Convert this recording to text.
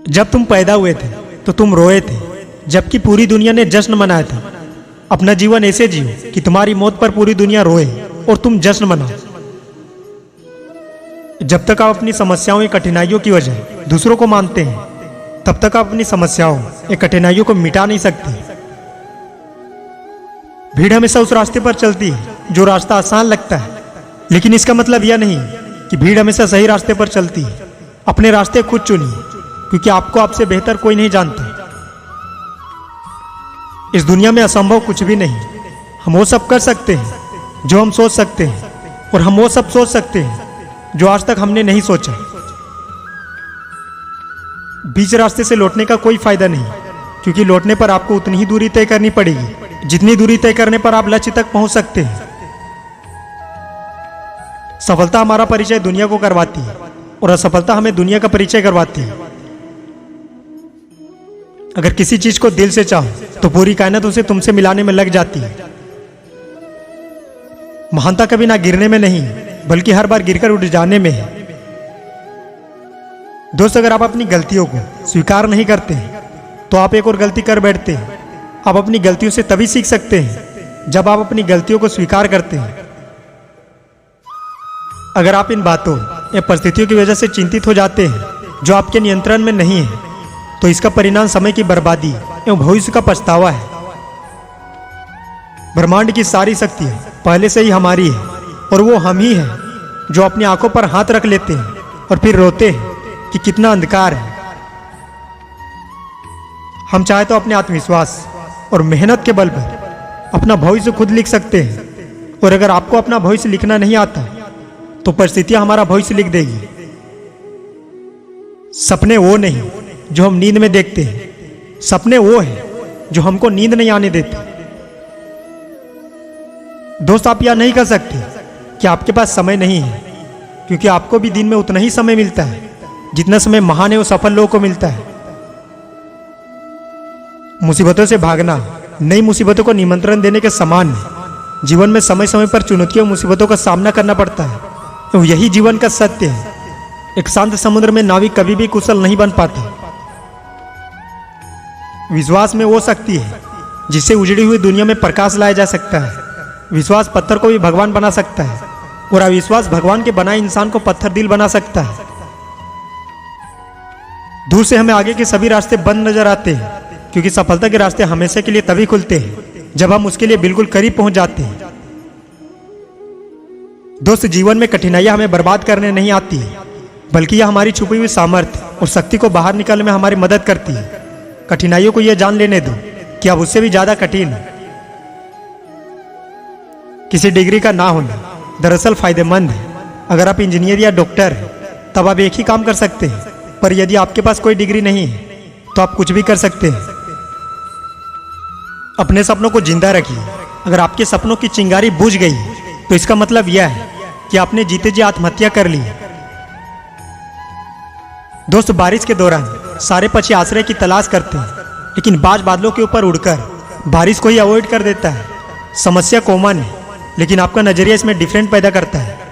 जब तुम पैदा हुए थे तो तुम रोए थे, जबकि पूरी दुनिया ने जश्न मनाया था। अपना जीवन ऐसे जियो कि तुम्हारी मौत पर पूरी दुनिया रोए और तुम जश्न मनाओ। जब तक आप अपनी समस्याओं या कठिनाइयों की वजह दूसरों को मानते हैं, तब तक आप अपनी समस्याओं या कठिनाइयों को मिटा नहीं सकते। भीड़ हमेशा उस रास्ते पर चलती है जो रास्ता आसान लगता है, लेकिन इसका मतलब यह नहीं कि भीड़ हमेशा सही रास्ते पर चलती है। अपने रास्ते खुद चुनिए, क्योंकि आपको आपसे बेहतर कोई नहीं जानता। इस दुनिया में असंभव कुछ भी नहीं। हम वो सब कर सकते हैं जो हम सोच सकते हैं, और हम वो सब सोच सकते हैं जो आज तक हमने नहीं सोचा। बीच रास्ते से लौटने का कोई फायदा नहीं, क्योंकि लौटने पर आपको उतनी ही दूरी तय करनी पड़ेगी जितनी दूरी तय करने पर आप लक्ष्य तक पहुंच सकते हैं। सफलता हमारा परिचय दुनिया को करवाती है और असफलता हमें दुनिया का परिचय करवाती है। अगर किसी चीज को दिल से चाहो तो पूरी कायनात उसे तुमसे मिलाने में लग जाती है। महानता कभी ना गिरने में नहीं, बल्कि हर बार गिरकर उठ जाने में है। दोस्त, अगर आप अपनी गलतियों को स्वीकार नहीं करते तो आप एक और गलती कर बैठते हैं। आप अपनी गलतियों से तभी सीख सकते हैं जब आप अपनी गलतियों को स्वीकार करते हैं। अगर आप इन बातों या परिस्थितियों की वजह से चिंतित हो जाते हैं जो आपके नियंत्रण में नहीं है, तो इसका परिणाम समय की बर्बादी एवं भविष्य का पछतावा है। ब्रह्मांड की सारी शक्तियां पहले से ही हमारी है, और वो हम ही हैं जो अपनी आंखों पर हाथ रख लेते हैं और फिर रोते हैं कि कितना अंधकार है। हम चाहे तो अपने आत्मविश्वास और मेहनत के बल पर अपना भविष्य खुद लिख सकते हैं, और अगर आपको अपना भविष्य लिखना नहीं आता तो परिस्थितियां हमारा भविष्य लिख देगी। सपने वो नहीं जो हम नींद में देखते हैं, सपने वो हैं जो हमको नींद नहीं आने देते। दोस्त, आप यह नहीं कर सकते कि आपके पास समय नहीं है, क्योंकि आपको भी दिन में उतना ही समय मिलता है जितना समय महान एवं सफल लोगों को मिलता है। मुसीबतों से भागना नई मुसीबतों को निमंत्रण देने के समान है। जीवन में समय समय पर चुनौतियों और मुसीबतों का सामना करना पड़ता है, तो यही जीवन का सत्य है। एक शांत समुद्र में नाविक कभी भी कुशल नहीं बन पाता। विश्वास में वो शक्ति है जिससे उजड़ी हुई दुनिया में प्रकाश लाया जा सकता है। विश्वास पत्थर को भी भगवान बना सकता है, और अविश्वास भगवान के बनाए इंसान को पत्थर दिल बना सकता है। दूर से हमें आगे के सभी रास्ते बंद नजर आते हैं, क्योंकि सफलता के रास्ते हमेशा के लिए तभी खुलते हैं जब हम उसके लिए बिल्कुल करीब पहुंच जाते हैं। दोस्त, जीवन में कठिनाइयां हमें बर्बाद करने नहीं आती, बल्कि यह हमारी छुपी हुई सामर्थ्य और शक्ति को बाहर निकालने में हमारी मदद करती है। कठिनाइयों को यह जान लेने दो कि अब उससे भी ज्यादा कठिन है। किसी डिग्री का ना होना दरअसल फायदेमंद है। अगर आप इंजीनियर या डॉक्टर हैं तब आप एक ही काम कर सकते हैं, पर यदि आपके पास कोई डिग्री नहीं है तो आप कुछ भी कर सकते हैं। अपने सपनों को जिंदा रखिए। अगर आपके सपनों की चिंगारी बुझ गई तो इसका मतलब यह है कि आपने जीते जी आत्महत्या कर ली। दोस्त, बारिश के दौरान सारे पक्षी आश्रय की तलाश करते हैं, लेकिन बाज बादलों के ऊपर उड़कर बारिश को ही अवॉइड कर देता है। समस्या कॉमन है, लेकिन आपका नजरिया इसमें डिफरेंट पैदा करता है।